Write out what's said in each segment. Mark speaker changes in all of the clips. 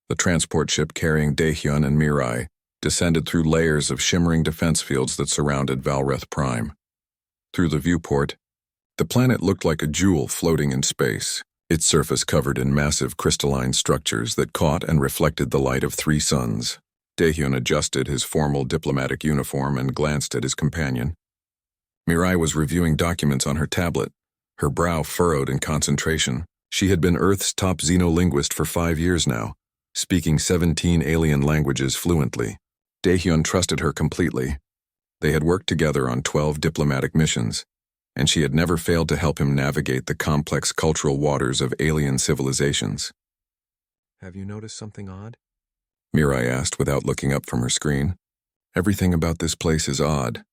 Speaker 1: The transport ship carrying Daehyun and Mirai descended through layers of shimmering defense fields that surrounded Valreth Prime. Through the viewport, the planet looked like a jewel floating in space, its surface covered in massive crystalline structures that caught and reflected the light of 3 suns. Daehyun adjusted his formal diplomatic uniform and glanced at his companion. Mirai was reviewing documents on her tablet, her brow furrowed in concentration. She had been Earth's top xenolinguist for 5 years now, speaking 17 alien languages fluently. Daehyun trusted her completely. They had worked together on 12 diplomatic missions, and she had never failed to help him navigate the complex cultural waters of alien civilizations.
Speaker 2: Have you noticed something odd?
Speaker 1: Mirai asked without looking up from her screen. Everything about this place is odd,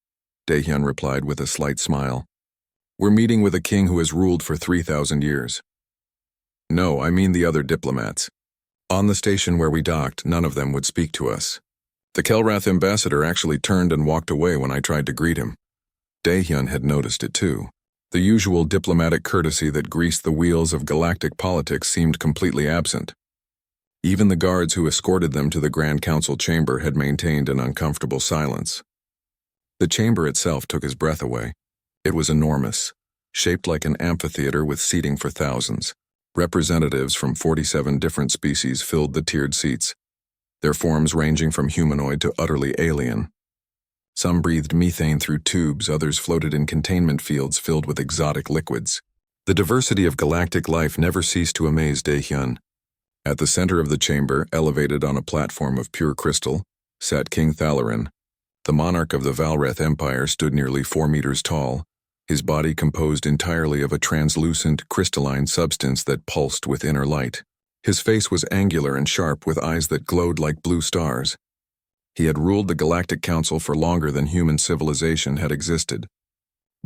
Speaker 1: Daehyun replied with a slight smile. We're meeting with a king who has ruled for 3,000 years. No, I mean the other diplomats. On the station where we docked, none of them would speak to us. The Kelrath ambassador actually turned and walked away when I tried to greet him. Daehyun had noticed it too. The usual diplomatic courtesy that greased the wheels of galactic politics seemed completely absent. Even the guards who escorted them to the Grand Council chamber had maintained an uncomfortable silence. The chamber itself took his breath away. It was enormous, shaped like an amphitheater with seating for thousands. Representatives from 47 different species filled the tiered seats, their forms ranging from humanoid to utterly alien. Some breathed methane through tubes, others floated in containment fields filled with exotic liquids. The diversity of galactic life never ceased to amaze Daehyun. At the center of the chamber, elevated on a platform of pure crystal, sat King Thalarin. The monarch of the Valreth Empire stood nearly 4 meters tall, his body composed entirely of a translucent, crystalline substance that pulsed with inner light. His face was angular and sharp with eyes that glowed like blue stars. He had ruled the Galactic Council for longer than human civilization had existed.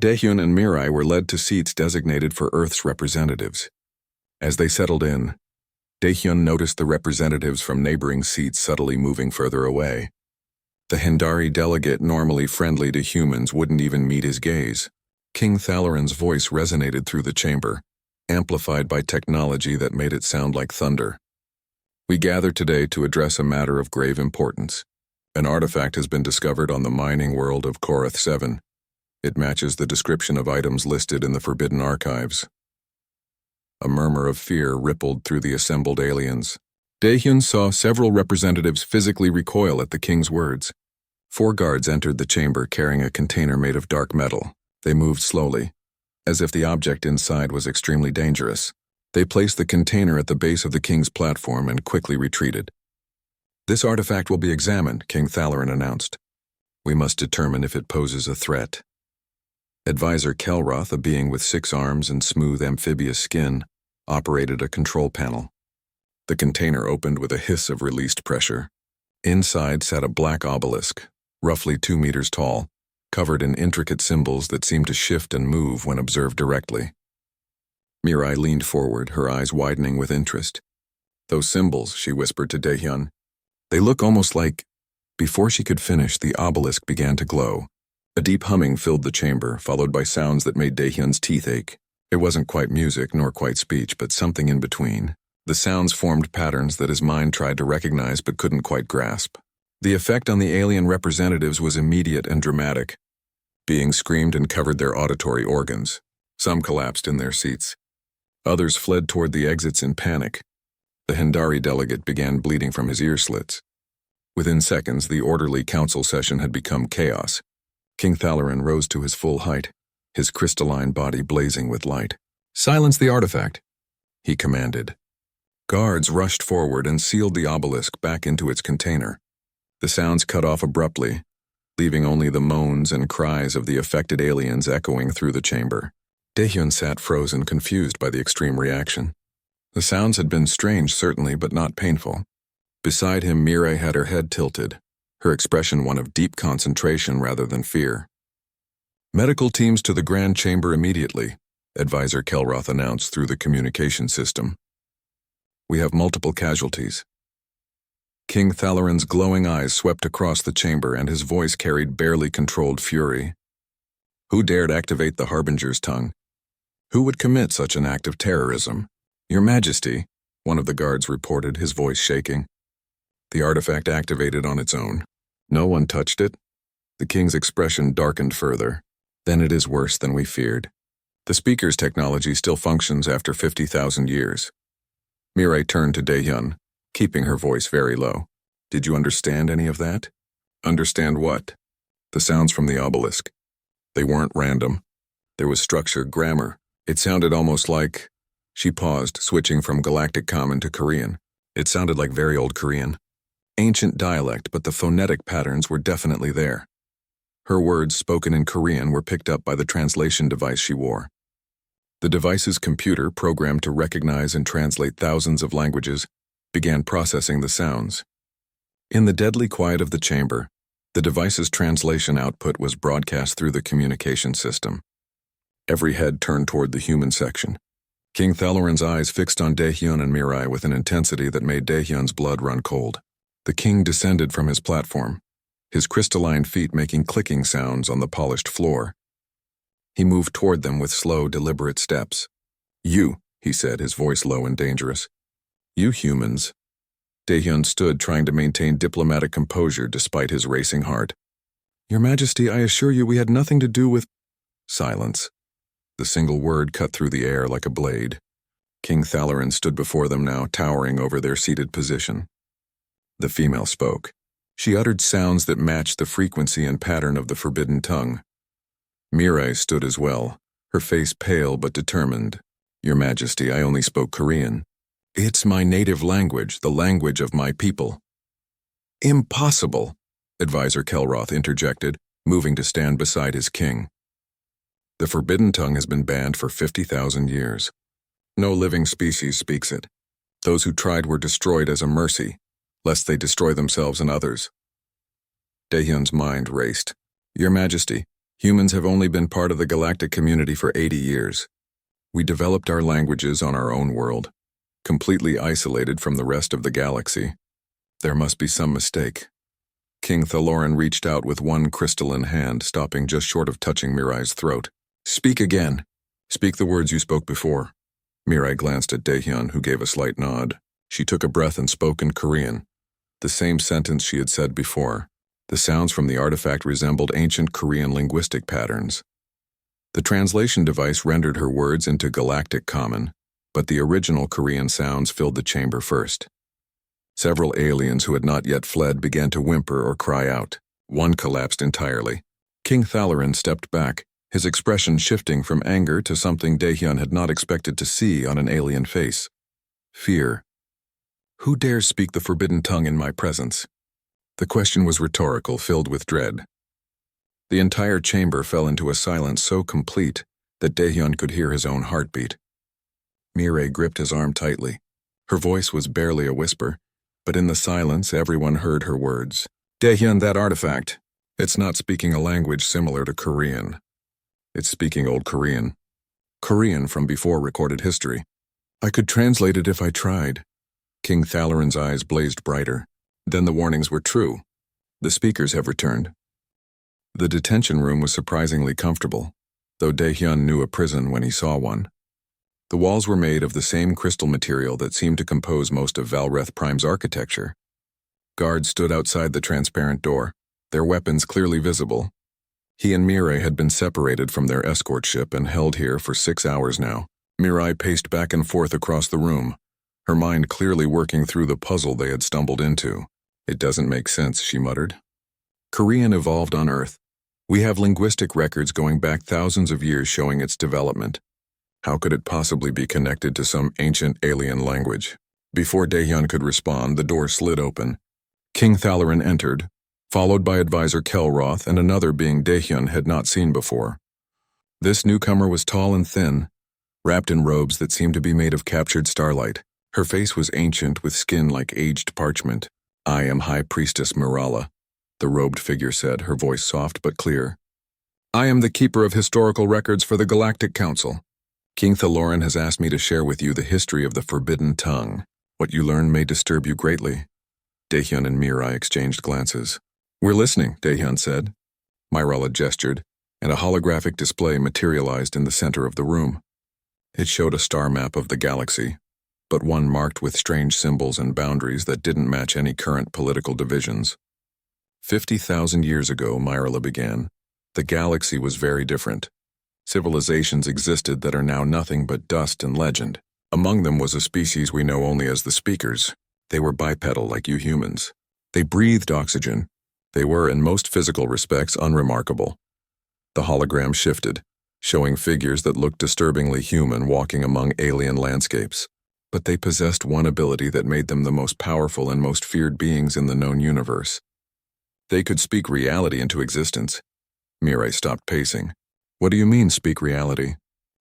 Speaker 1: Daehyun and Mirai were led to seats designated for Earth's representatives. As they settled in, Daehyun noticed the representatives from neighboring seats subtly moving further away. The Hendari delegate, normally friendly to humans, wouldn't even meet his gaze. King Thalarin's voice resonated through the chamber, amplified by technology that made it sound like thunder. We gather today to address a matter of grave importance. An artifact has been discovered on the mining world of Korath 7. It matches the description of items listed in the Forbidden Archives. A murmur of fear rippled through the assembled aliens. Daehyun saw several representatives physically recoil at the king's words. 4 guards entered the chamber carrying a container made of dark metal. They moved slowly, as if the object inside was extremely dangerous. They placed the container at the base of the king's platform and quickly retreated. This artifact will be examined, King Thalarin announced. We must determine if it poses a threat. Advisor Kelroth, a being with 6 arms and smooth amphibious skin, operated a control panel. The container opened with a hiss of released pressure. Inside sat a black obelisk, roughly 2 meters tall, covered in intricate symbols that seemed to shift and move when observed directly. Mirai leaned forward, her eyes widening with interest. Those symbols, she whispered to Daehyun. They look almost like... Before she could finish, the obelisk began to glow. A deep humming filled the chamber, followed by sounds that made Daehyun's teeth ache. It wasn't quite music, nor quite speech, but something in between. The sounds formed patterns that his mind tried to recognize but couldn't quite grasp. The effect on the alien representatives was immediate and dramatic. Beings screamed and covered their auditory organs. Some collapsed in their seats. Others fled toward the exits in panic. The Hendari delegate began bleeding from his ear slits. Within seconds, the orderly council session had become chaos. King Thalarin rose to his full height, his crystalline body blazing with light. "Silence the artifact," he commanded. Guards rushed forward and sealed the obelisk back into its container. The sounds cut off abruptly, leaving only the moans and cries of the affected aliens echoing through the chamber. Daehyun sat frozen, confused by the extreme reaction. The sounds had been strange, certainly, but not painful. Beside him, Mirai had her head tilted, her expression one of deep concentration rather than fear. "Medical teams to the Grand Chamber immediately," Advisor Kelroth announced through the communication system. "We have multiple casualties." King Thalarin's glowing eyes swept across the chamber and his voice carried barely controlled fury. "Who dared activate the Harbinger's tongue? Who would commit such an act of terrorism?" "Your Majesty," one of the guards reported, his voice shaking. The artifact activated on its own. No one touched it. The king's expression darkened further. Then it is worse than we feared. The speaker's technology still functions after 50,000 years. Mirai turned to Daehyun, keeping her voice very low. Did you understand any of that? Understand what? The sounds from the obelisk. They weren't random. There was structure, grammar. It sounded almost like... She paused, switching from Galactic Common to Korean. It sounded like very old Korean. Ancient dialect, but the phonetic patterns were definitely there. Her words, spoken in Korean, were picked up by the translation device she wore. The device's computer, programmed to recognize and translate thousands of languages, began processing the sounds. In the deadly quiet of the chamber, the device's translation output was broadcast through the communication system. Every head turned toward the human section. King Thalorin's eyes fixed on Daehyun and Mirai with an intensity that made Daehyun's blood run cold. The king descended from his platform, his crystalline feet making clicking sounds on the polished floor. He moved toward them with slow, deliberate steps. You, he said, his voice low and dangerous. You humans. Daehyun stood, trying to maintain diplomatic composure despite his racing heart. Your Majesty, I assure you we had nothing to do with... Silence. The single word cut through the air like a blade. King Thalorin stood before them now, towering over their seated position. The female spoke. She uttered sounds that matched the frequency and pattern of the forbidden tongue. Mirai stood as well, her face pale but determined. Your Majesty, I only spoke Korean. It's my native language, the language of my people. Impossible, Advisor Kelroth interjected, moving to stand beside his king. The forbidden tongue has been banned for 50,000 years. No living species speaks it. Those who tried were destroyed as a mercy, lest they destroy themselves and others. Daehyun's mind raced. Your Majesty, humans have only been part of the galactic community for 80 years. We developed our languages on our own world, completely isolated from the rest of the galaxy. There must be some mistake. King Thalorin reached out with one crystalline hand, stopping just short of touching Mirai's throat. Speak again. Speak the words you spoke before. Mirai glanced at Daehyun, who gave a slight nod. She took a breath and spoke in Korean. The same sentence she had said before. The sounds from the artifact resembled ancient Korean linguistic patterns. The translation device rendered her words into Galactic Common, but the original Korean sounds filled the chamber first. Several aliens who had not yet fled began to whimper or cry out. One collapsed entirely. King Thalorin stepped back, his expression shifting from anger to something Daehyun had not expected to see on an alien face. Fear. Who dares speak the forbidden tongue in my presence? The question was rhetorical, filled with dread. The entire chamber fell into a silence so complete that Daehyun could hear his own heartbeat. Mirai gripped his arm tightly. Her voice was barely a whisper, but in the silence everyone heard her words. Daehyun, that artifact. It's not speaking a language similar to Korean. It's speaking Old Korean. Korean from before recorded history. I could translate it if I tried. King Thalorin's eyes blazed brighter. Then the warnings were true. The speakers have returned. The detention room was surprisingly comfortable, though Daehyun knew a prison when he saw one. The walls were made of the same crystal material that seemed to compose most of Valreth Prime's architecture. Guards stood outside the transparent door, their weapons clearly visible. He and Mirai had been separated from their escort ship and held here for 6 hours now. Mirai paced back and forth across the room, her mind clearly working through the puzzle they had stumbled into. It doesn't make sense, she muttered. Korean evolved on Earth. We have linguistic records going back thousands of years showing its development. How could it possibly be connected to some ancient alien language? Before Daehyun could respond, the door slid open. King Thalorin entered, followed by Advisor Kelroth and another being Daehyun had not seen before. This newcomer was tall and thin, wrapped in robes that seemed to be made of captured starlight. Her face was ancient with skin like aged parchment. I am High Priestess Mirala, the robed figure said, her voice soft but clear. I am the keeper of historical records for the Galactic Council. King Thalorin has asked me to share with you the history of the forbidden tongue. What you learn may disturb you greatly. Daehyun and Mirai exchanged glances. We're listening, Daehyun said. Mirala gestured, and a holographic display materialized in the center of the room. It showed a star map of the galaxy. but one marked with strange symbols and boundaries that didn't match any current political divisions. 50,000 years ago, Myrla began, the galaxy was very different. Civilizations existed that are now nothing but dust and legend. Among them was a species we know only as the Speakers. They were bipedal like you humans. They breathed oxygen. They were, in most physical respects, unremarkable. The hologram shifted, showing figures that looked disturbingly human walking among alien landscapes. But they possessed one ability that made them the most powerful and most feared beings in the known universe. They could speak reality into existence. Mirai stopped pacing. What do you mean, speak reality?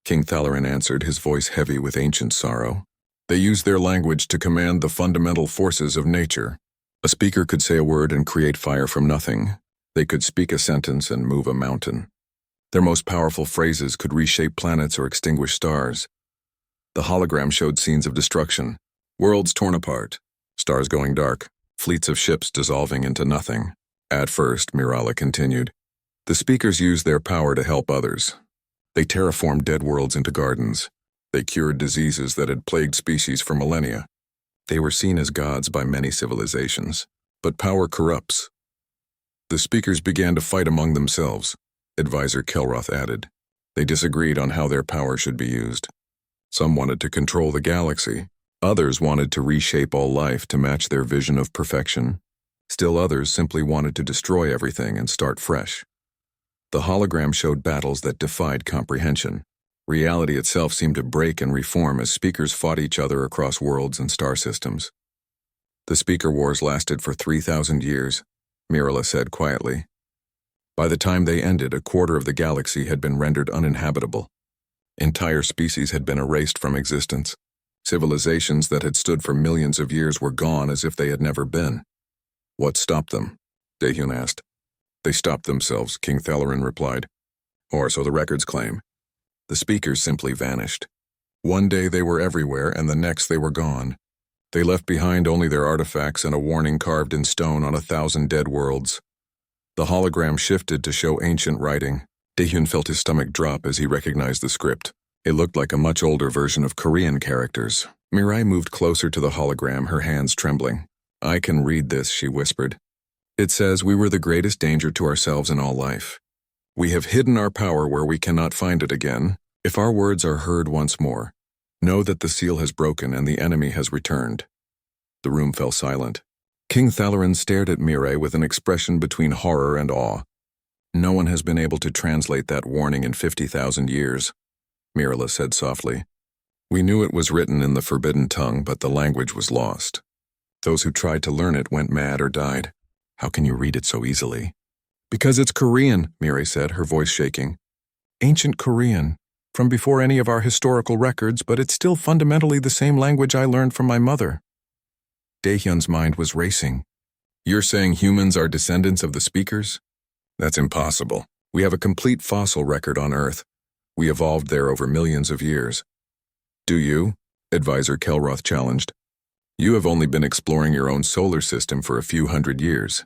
Speaker 1: King Thalarin answered, his voice heavy with ancient sorrow. They use their language to command the fundamental forces of nature. A speaker could say a word and create fire from nothing. They could speak a sentence and move a mountain. Their most powerful phrases could reshape planets or extinguish stars. The hologram showed scenes of destruction, worlds torn apart, stars going dark, fleets of ships dissolving into nothing. At first, Myrla continued, the speakers used their power to help others. They terraformed dead worlds into gardens. They cured diseases that had plagued species for millennia. They were seen as gods by many civilizations. But power corrupts. The speakers began to fight among themselves, Advisor Kelroth added. They disagreed on how their power should be used. Some wanted to control the galaxy. Others wanted to reshape all life to match their vision of perfection. Still others simply wanted to destroy everything and start fresh. The hologram showed battles that defied comprehension. Reality itself seemed to break and reform as speakers fought each other across worlds and star systems. The speaker wars lasted for 3,000 years, Myrla said quietly. By the time they ended, a quarter of the galaxy had been rendered uninhabitable. Entire species had been erased from existence. Civilizations that had stood for millions of years were gone as if they had never been. What stopped them? Dahyun asked. They stopped themselves, King Thalarin replied. Or so the records claim. The speakers simply vanished. One day they were everywhere, and the next they were gone. They left behind only their artifacts and a warning carved in stone on 1,000 dead worlds. The hologram shifted to show ancient writing. Dahyun felt his stomach drop as he recognized the script. It looked like a much older version of Korean characters. Mirai moved closer to the hologram, her hands trembling. I can read this, she whispered. It says we were the greatest danger to ourselves in all life. We have hidden our power where we cannot find it again. If our words are heard once more, know that the seal has broken and the enemy has returned. The room fell silent. King Thalarin stared at Mirai with an expression between horror and awe. No one has been able to translate that warning in 50,000 years, Myrla said softly. We knew it was written in the forbidden tongue, but the language was lost. Those who tried to learn it went mad or died. How can you read it so easily? Because it's Korean, Mirai said, her voice shaking. Ancient Korean, from before any of our historical records, but it's still fundamentally the same language I learned from my mother. Dahyun's mind was racing. You're saying humans are descendants of the speakers? That's impossible. We have a complete fossil record on Earth. We evolved there over millions of years. Do you? Advisor Kelroth challenged. You have only been exploring your own solar system for a few hundred years.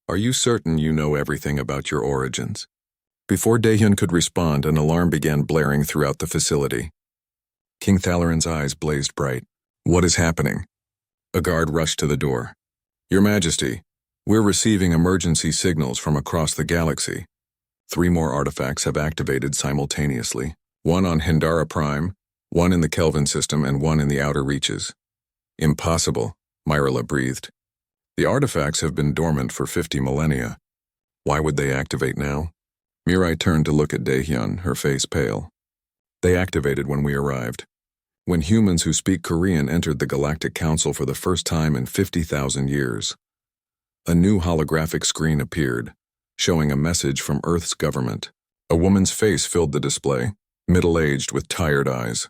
Speaker 1: Are you certain you know everything about your origins? Before Dahyun could respond, an alarm began blaring throughout the facility. King Thalarin's eyes blazed bright. What is happening? A guard rushed to the door. Your Majesty, we're receiving emergency signals from across the galaxy. 3 more artifacts have activated simultaneously. 1 on Hindara Prime, 1 in the Kelvin system, and 1 in the outer reaches. Impossible, Myrla breathed. The artifacts have been dormant for 50 millennia. Why would they activate now? Mirai turned to look at Dahyun, her face pale. They activated when we arrived. When humans who speak Korean entered the Galactic Council for the first time in 50,000 years. A new holographic screen appeared, showing a message from Earth's government. A woman's face filled the display, middle-aged with tired eyes.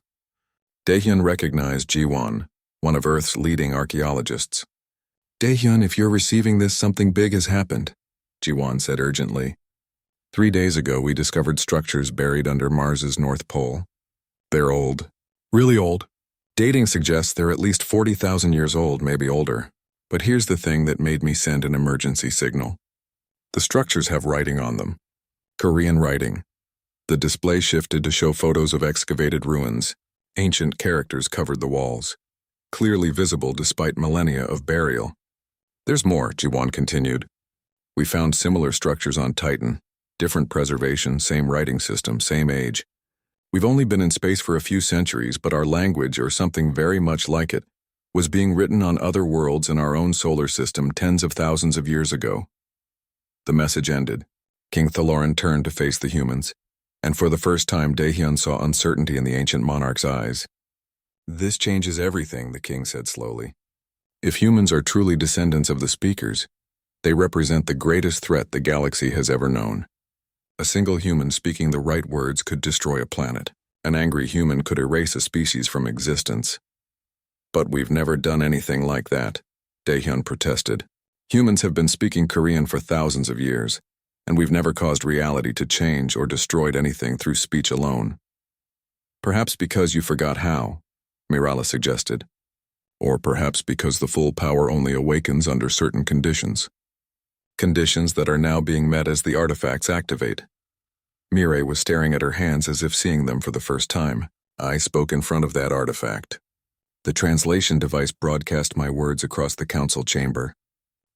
Speaker 1: Dahyun recognized Jiwon, one of Earth's leading archaeologists. Dahyun, if you're receiving this, something big has happened, Jiwon said urgently. 3 days ago, we discovered structures buried under Mars's North Pole. They're old. Really old. Dating suggests they're at least 40,000 years old, maybe older. But here's the thing that made me send an emergency signal. The structures have writing on them. Korean writing. The display shifted to show photos of excavated ruins. Ancient characters covered the walls. clearly visible despite millennia of burial. There's more, Jiwan continued. We found similar structures on Titan, different preservation, same writing system, same age. We've only been in space for a few centuries, but our language, or something very much like it, was being written on other worlds in our own solar system tens of thousands of years ago. The message ended. King Thaloran turned to face the humans, and for the first time Daehyun saw uncertainty in the ancient monarch's eyes. This changes everything, the king said slowly. If humans are truly descendants of the speakers, they represent the greatest threat the galaxy has ever known. A single human speaking the right words could destroy a planet. An angry human could erase a species from existence. But we've never done anything like that, Daehyun protested. Humans have been speaking Korean for thousands of years, and we've never caused reality to change or destroyed anything through speech alone. Perhaps because you forgot how, Mirala suggested. Or perhaps because the full power only awakens under certain conditions. Conditions that are now being met as the artifacts activate. Mireille was staring at her hands as if seeing them for the first time. I spoke in front of that artifact. The translation device broadcast my words across the council chamber.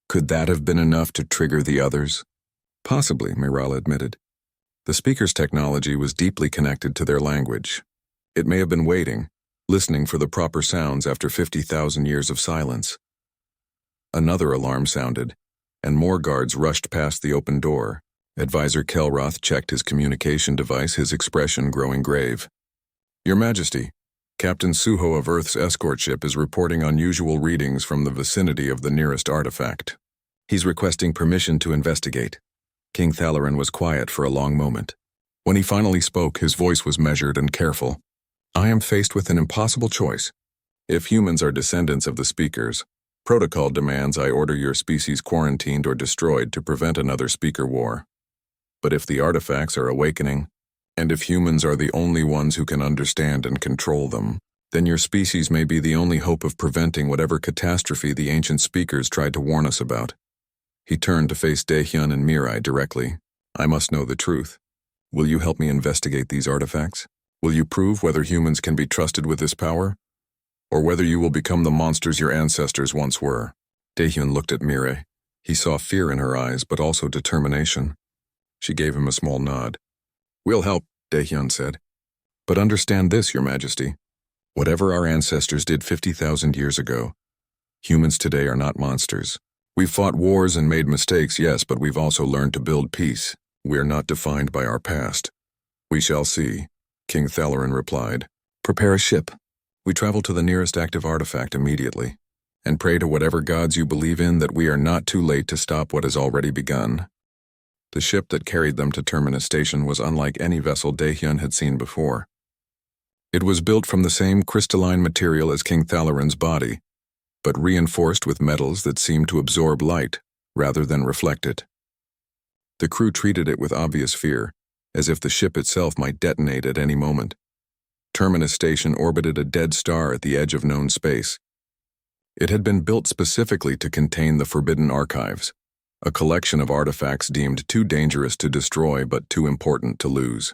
Speaker 1: Could that have been enough to trigger the others? Possibly, Mirala admitted. The speaker's technology was deeply connected to their language. It may have been waiting, listening for the proper sounds after 50,000 years of silence. Another alarm sounded, and more guards rushed past the open door. Advisor Kelroth checked his communication device, his expression growing grave. Your Majesty, Captain Suho of Earth's escort ship is reporting unusual readings from the vicinity of the nearest artifact. He's requesting permission to investigate. King Thaloran was quiet for a long moment. When he finally spoke, his voice was measured and careful. I am faced with an impossible choice. If humans are descendants of the speakers, protocol demands I order your species quarantined or destroyed to prevent another speaker war. But if the artifacts are awakening, and if humans are the only ones who can understand and control them, then your species may be the only hope of preventing whatever catastrophe the ancient speakers tried to warn us about. He turned to face Daehyun and Mirai directly. I must know the truth. Will you help me investigate these artifacts? Will you prove whether humans can be trusted with this power? Or whether you will become the monsters your ancestors once were? Daehyun looked at Mirai. He saw fear in her eyes, but also determination. She gave him a small nod. We'll help, Daehyun said. But understand this, Your Majesty. Whatever our ancestors did 50,000 years ago, humans today are not monsters. We've fought wars and made mistakes, yes, but we've also learned to build peace. We're not defined by our past. We shall see, King Thaloran replied. Prepare a ship. We travel to the nearest active artifact immediately, and pray to whatever gods you believe in that we are not too late to stop what has already begun. The ship that carried them to Terminus Station was unlike any vessel Daehyun had seen before. It was built from the same crystalline material as King Thaloran's body, but reinforced with metals that seemed to absorb light rather than reflect it. The crew treated it with obvious fear, as if the ship itself might detonate at any moment. Terminus Station orbited a dead star at the edge of known space. It had been built specifically to contain the Forbidden Archives, a collection of artifacts deemed too dangerous to destroy but too important to lose.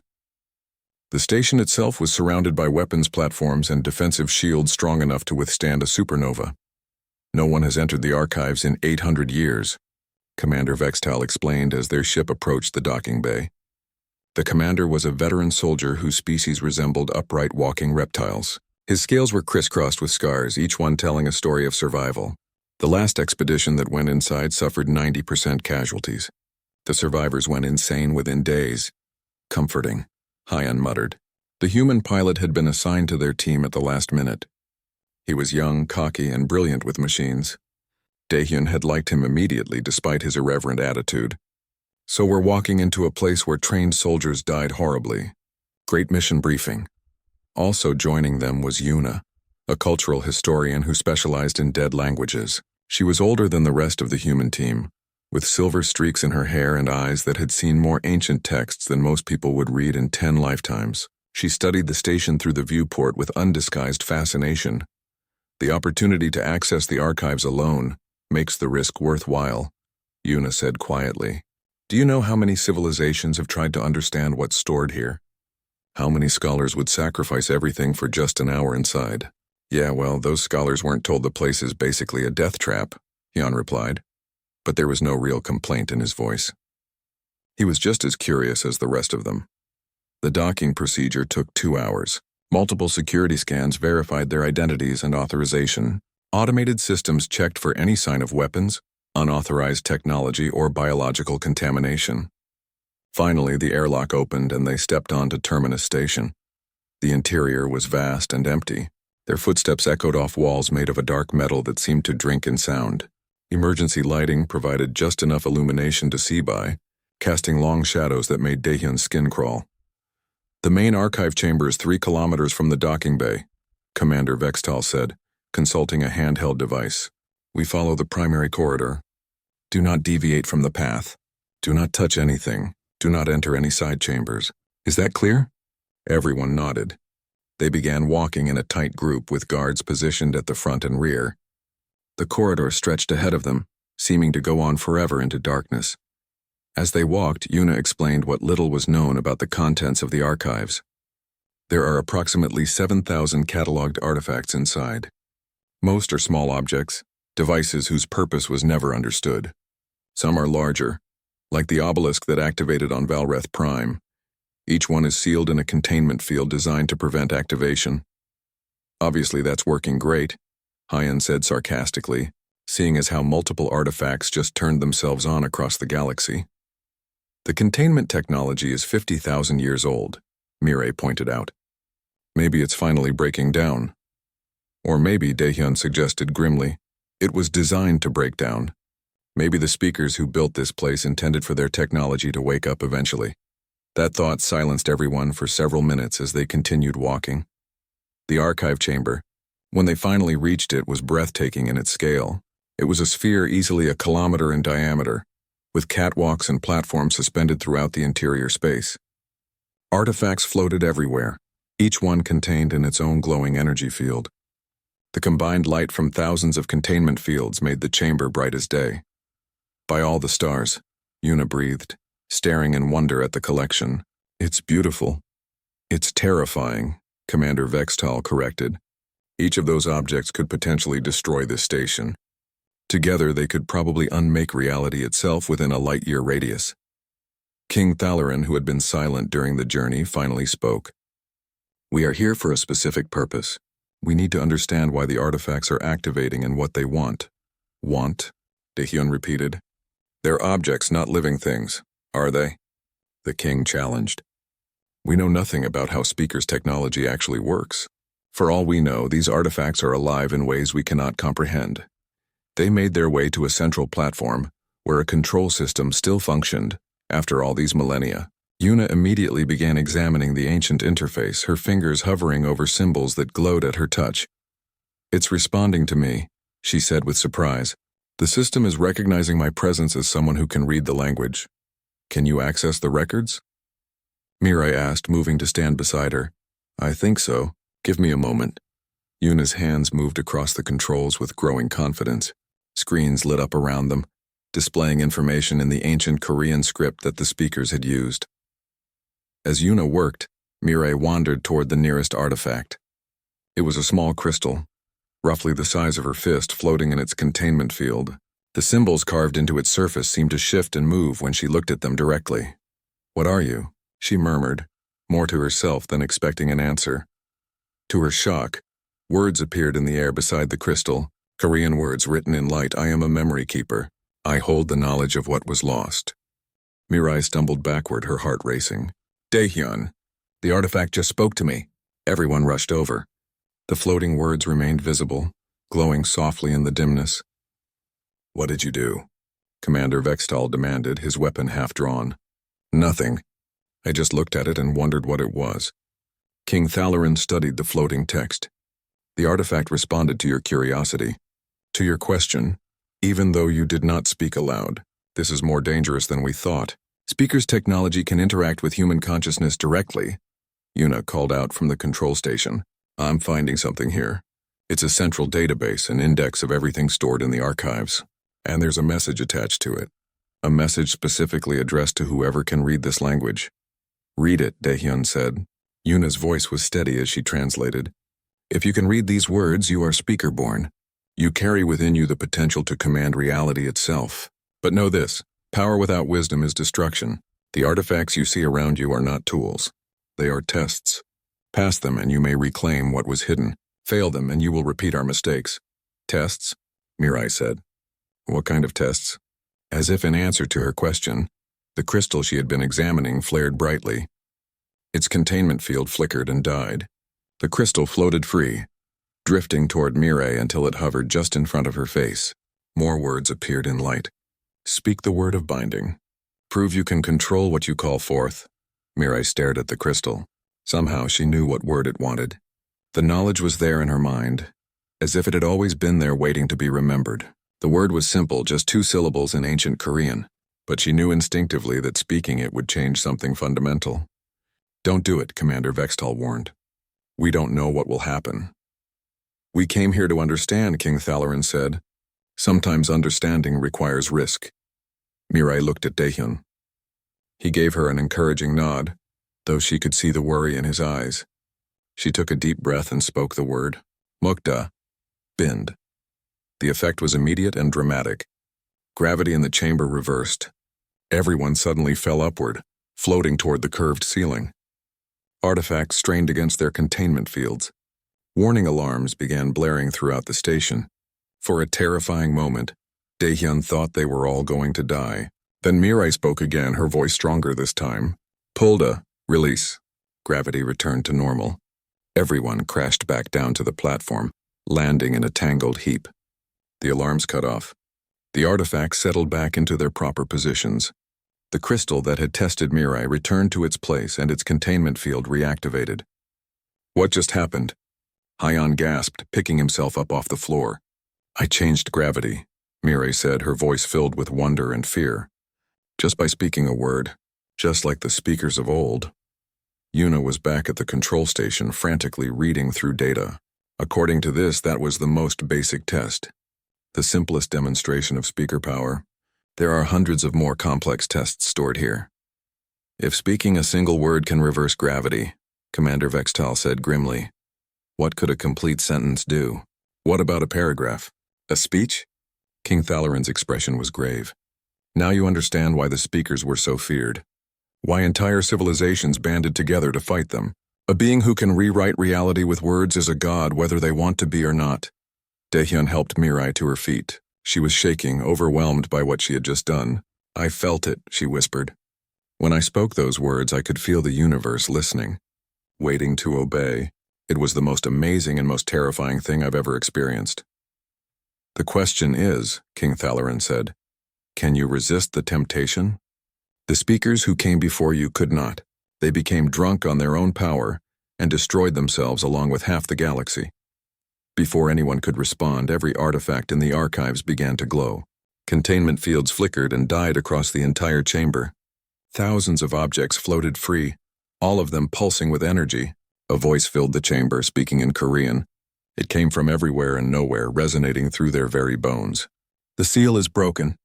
Speaker 1: The station itself was surrounded by weapons platforms and defensive shields strong enough to withstand a supernova. No one has entered the archives in 800 years, Commander Vextal explained as their ship approached the docking bay. The commander was a veteran soldier whose species resembled upright walking reptiles. His scales were crisscrossed with scars, each one telling a story of survival. The last expedition that went inside suffered 90% casualties. The survivors went insane within days. Comforting, Hyan muttered. The human pilot had been assigned to their team at the last minute. He was young, cocky, and brilliant with machines. Daehyun had liked him immediately despite his irreverent attitude. So we're walking into a place where trained soldiers died horribly. Great mission briefing. Also joining them was Yuna, a cultural historian who specialized in dead languages. She was older than the rest of the human team, with silver streaks in her hair and eyes that had seen more ancient texts than most people would read in 10 lifetimes. She studied the station through the viewport with undisguised fascination. The opportunity to access the archives alone makes the risk worthwhile, Yuna said quietly. Do you know how many civilizations have tried to understand what's stored here? How many scholars would sacrifice everything for just an hour inside? Yeah, well, those scholars weren't told the place is basically a death trap, Hyun replied, but there was no real complaint in his voice. He was just as curious as the rest of them. The docking procedure took 2 hours. Multiple security scans verified their identities and authorization. Automated systems checked for any sign of weapons, unauthorized technology, or biological contamination. Finally, the airlock opened and they stepped onto Terminus Station. The interior was vast and empty. Their footsteps echoed off walls made of a dark metal that seemed to drink in sound. Emergency lighting provided just enough illumination to see by, casting long shadows that made Daehyun's skin crawl. The main archive chamber is 3 kilometers from the docking bay, Commander Vextal said, consulting a handheld device. We follow the primary corridor. Do not deviate from the path. Do not touch anything. Do not enter any side chambers. Is that clear? Everyone nodded. They began walking in a tight group with guards positioned at the front and rear. The corridor stretched ahead of them, seeming to go on forever into darkness. As they walked, Yuna explained what little was known about the contents of the archives. There are approximately 7,000 cataloged artifacts inside. Most are small objects, devices whose purpose was never understood. Some are larger, like the obelisk that activated on Valreth Prime. Each one is sealed in a containment field designed to prevent activation. Obviously that's working great, Hyun said sarcastically, seeing as how multiple artifacts just turned themselves on across the galaxy. The containment technology is 50,000 years old, Mireille pointed out. Maybe it's finally breaking down. Or maybe, Daehyun suggested grimly, it was designed to break down. Maybe the speakers who built this place intended for their technology to wake up eventually. That thought silenced everyone for several minutes as they continued walking. The archive chamber, when they finally reached it, was breathtaking in its scale. It was a sphere easily a kilometer in diameter, with catwalks and platforms suspended throughout the interior space. Artifacts floated everywhere, each one contained in its own glowing energy field. The combined light from thousands of containment fields made the chamber bright as day. By all the stars, Yuna breathed, staring in wonder at the collection. It's beautiful. It's terrifying, Commander Vextal corrected. Each of those objects could potentially destroy this station. Together, they could probably unmake reality itself within a light-year radius. King Thalarin, who had been silent during the journey, finally spoke. We are here for a specific purpose. We need to understand why the artifacts are activating and what they want. Want? Daehyun repeated. They're objects, not living things, are they? The king challenged. We know nothing about how Speaker's technology actually works. For all we know, these artifacts are alive in ways we cannot comprehend. They made their way to a central platform, where a control system still functioned, after all these millennia. Yuna immediately began examining the ancient interface, her fingers hovering over symbols that glowed at her touch. It's responding to me, she said with surprise. The system is recognizing my presence as someone who can read the language. Can you access the records? Mirai asked, moving to stand beside her. I think so. Give me a moment. Yuna's hands moved across the controls with growing confidence. Screens lit up around them, displaying information in the ancient Korean script that the speakers had used. As Yuna worked, Mirai wandered toward the nearest artifact. It was a small crystal, roughly the size of her fist, floating in its containment field. The symbols carved into its surface seemed to shift and move when she looked at them directly. What are you? She murmured, more to herself than expecting an answer. To her shock, words appeared in the air beside the crystal, Korean words written in light. I am a memory keeper. I hold the knowledge of what was lost. Mirai stumbled backward, her heart racing. Daehyun, the artifact just spoke to me. Everyone rushed over. The floating words remained visible, glowing softly in the dimness. What did you do? Commander Vextal demanded, his weapon half drawn. Nothing. I just looked at it and wondered what it was. King Thalarin studied the floating text. The artifact responded to your curiosity, to your question, even though you did not speak aloud. This is more dangerous than we thought. Speaker's technology can interact with human consciousness directly. Yuna called out from the control station. I'm finding something here. It's a central database, an index of everything stored in the archives. And there's a message attached to it. A message specifically addressed to whoever can read this language. Read it, Daehyun said. Yuna's voice was steady as she translated. If you can read these words, you are speaker-born. You carry within you the potential to command reality itself. But know this, power without wisdom is destruction. The artifacts you see around you are not tools. They are tests. Pass them and you may reclaim what was hidden. Fail them and you will repeat our mistakes. Tests? Mirai said. What kind of tests? As if in answer to her question, the crystal she had been examining flared brightly. Its containment field flickered and died. The crystal floated free, drifting toward Mirai until it hovered just in front of her face. More words appeared in light. Speak the word of binding. Prove you can control what you call forth. Mirai stared at the crystal. Somehow she knew what word it wanted. The knowledge was there in her mind, as if it had always been there waiting to be remembered. The word was simple, just 2 syllables in ancient Korean, but she knew instinctively that speaking it would change something fundamental. Don't do it, Commander Vextal warned. We don't know what will happen. We came here to understand, King Thalarin said. Sometimes understanding requires risk. Mirai looked at Daehyun. He gave her an encouraging nod, though she could see the worry in his eyes. She took a deep breath and spoke the word, Mukta, bind. The effect was immediate and dramatic. Gravity in the chamber reversed. Everyone suddenly fell upward, floating toward the curved ceiling. Artifacts strained against their containment fields. Warning alarms began blaring throughout the station. For a terrifying moment, Daehyun thought they were all going to die. Then Mirai spoke again, her voice stronger this time. Pulda, release. Gravity returned to normal. Everyone crashed back down to the platform, landing in a tangled heap. The alarms cut off. The artifacts settled back into their proper positions. The crystal that had tested Mirai returned to its place and its containment field reactivated. What just happened? Hyon gasped, picking himself up off the floor. I changed gravity, Mirai said, her voice filled with wonder and fear. Just by speaking a word, just like the speakers of old. Yuna was back at the control station, frantically reading through data. According to this, that was the most basic test. The simplest demonstration of speaker power. There are hundreds of more complex tests stored here. If speaking a single word can reverse gravity, Commander Vextal said grimly, what could a complete sentence do? What about a paragraph? A speech? King Thalarin's expression was grave. Now you understand why the speakers were so feared. Why entire civilizations banded together to fight them. A being who can rewrite reality with words is a god whether they want to be or not. Daehyun helped Mirai to her feet. She was shaking, overwhelmed by what she had just done. I felt it, she whispered. When I spoke those words, I could feel the universe listening, waiting to obey. It was the most amazing and most terrifying thing I've ever experienced. The question is, King Thalarin said, can you resist the temptation? The speakers who came before you could not. They became drunk on their own power and destroyed themselves along with half the galaxy. Before anyone could respond, every artifact in the archives began to glow. Containment fields flickered and died across the entire chamber. Thousands of objects floated free, all of them pulsing with energy. A voice filled the chamber, speaking in Korean. It came from everywhere and nowhere, resonating through their very bones. The seal is broken.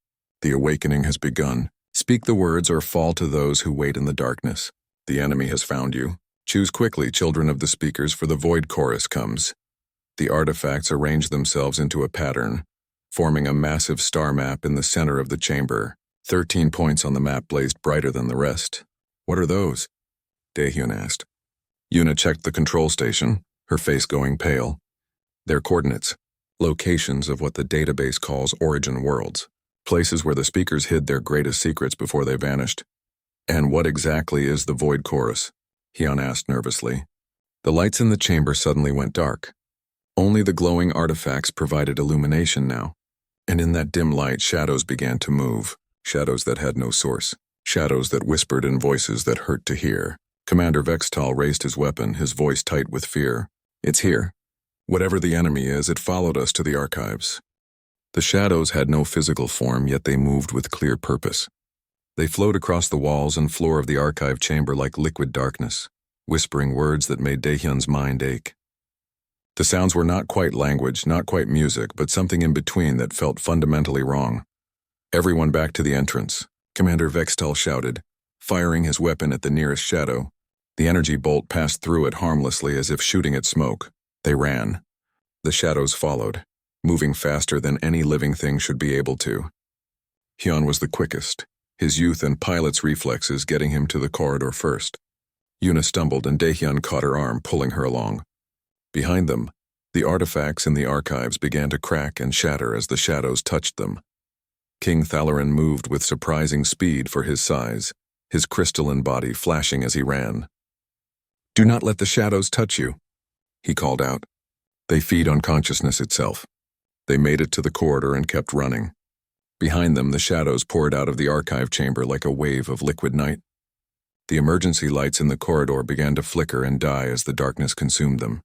Speaker 1: The awakening has begun. Speak the words or fall to those who wait in the darkness. The enemy has found you. Choose quickly, children of the speakers, for the void chorus comes. The artifacts arrange themselves into a pattern, forming a massive star map in the center of the chamber. 13 points on the map blazed brighter than the rest. What are those? Daehyun asked. Yuna checked the control station, her face going pale. Their coordinates, locations of what the database calls origin worlds, places where the speakers hid their greatest secrets before they vanished. And what exactly is the void chorus? Hyon asked nervously. The lights in the chamber suddenly went dark. Only the glowing artifacts provided illumination now, and in that dim light shadows began to move, shadows that had no source, shadows that whispered in voices that hurt to hear. Commander Vextal raised his weapon, his voice tight with fear. It's here. Whatever the enemy is, it followed us to the archives. The shadows had no physical form, yet they moved with clear purpose. They flowed across the walls and floor of the archive chamber like liquid darkness, whispering words that made Daehyun's mind ache. The sounds were not quite language, not quite music, but something in between that felt fundamentally wrong. Everyone back to the entrance, Commander Vextal shouted, firing his weapon at the nearest shadow. The energy bolt passed through it harmlessly as if shooting at smoke. They ran. The shadows followed, moving faster than any living thing should be able to. Hyun was the quickest, his youth and pilot's reflexes getting him to the corridor first. Yuna stumbled and Daehyun caught her arm, pulling her along. Behind them, the artifacts in the archives began to crack and shatter as the shadows touched them. King Thalarin moved with surprising speed for his size, his crystalline body flashing as he ran. "Do not let the shadows touch you," he called out. They feed on consciousness itself. They made it to the corridor and kept running. Behind them, the shadows poured out of the archive chamber like a wave of liquid night. The emergency lights in the corridor began to flicker and die as the darkness consumed them.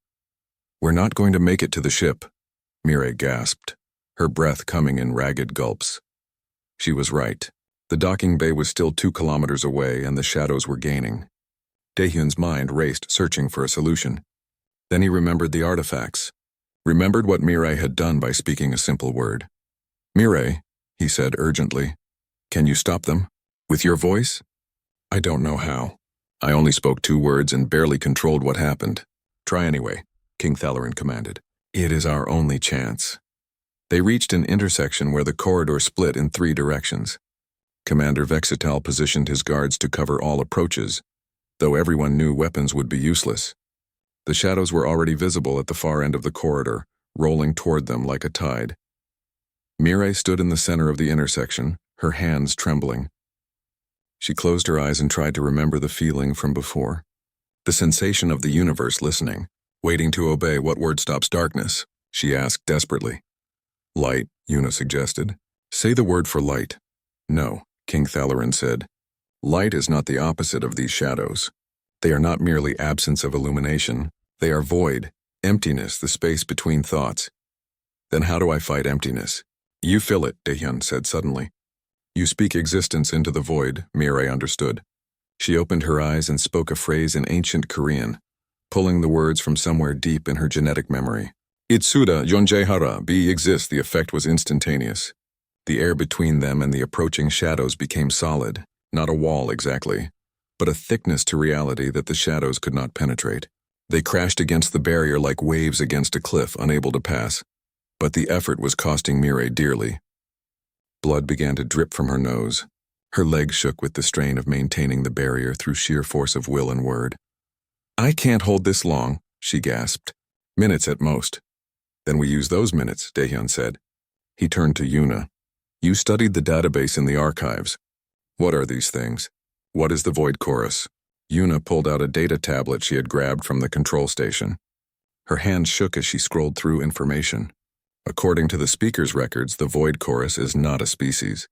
Speaker 1: "We're not going to make it to the ship," Mireille gasped, her breath coming in ragged gulps. She was right. The docking bay was still 2 kilometers away and the shadows were gaining. Daehyun's mind raced, searching for a solution. Then he remembered the artifacts, remembered what Mireille had done by speaking a simple word. "Mireille," he said urgently, "can you stop them? With your voice?" "I don't know how. I only spoke 2 words and barely controlled what happened." "Try anyway," King Thalarin commanded. "It is our only chance." They reached an intersection where the corridor split in 3 directions. Commander Vexital positioned his guards to cover all approaches, though everyone knew weapons would be useless. The shadows were already visible at the far end of the corridor, rolling toward them like a tide. Mireille stood in the center of the intersection, her hands trembling. She closed her eyes and tried to remember the feeling from before. The sensation of the universe listening, waiting to obey. "What word stops darkness?" she asked desperately. "Light," Yuna suggested. "Say the word for light." "No," King Thalarin said. "Light is not the opposite of these shadows. They are not merely absence of illumination. They are void, emptiness, the space between thoughts." "Then how do I fight emptiness?" "You fill it," Daehyun said suddenly. "You speak existence into the void," Mireille understood. She opened her eyes and spoke a phrase in ancient Korean, pulling the words from somewhere deep in her genetic memory. "Itsuda yonjehara, be exist." The effect was instantaneous. The air between them and the approaching shadows became solid, not a wall exactly, but a thickness to reality that the shadows could not penetrate. They crashed against the barrier like waves against a cliff, unable to pass. But the effort was costing Mireille dearly. Blood began to drip from her nose. Her legs shook with the strain of maintaining the barrier through sheer force of will and word. "I can't hold this long," she gasped. "Minutes at most." "Then we use those minutes," Daehyun said. He turned to Yuna. "You studied the database in the archives. What are these things? What is the Void Chorus?" Yuna pulled out a data tablet she had grabbed from the control station. Her hands shook as she scrolled through information. According to the speaker's records, the Void Chorus is not a species.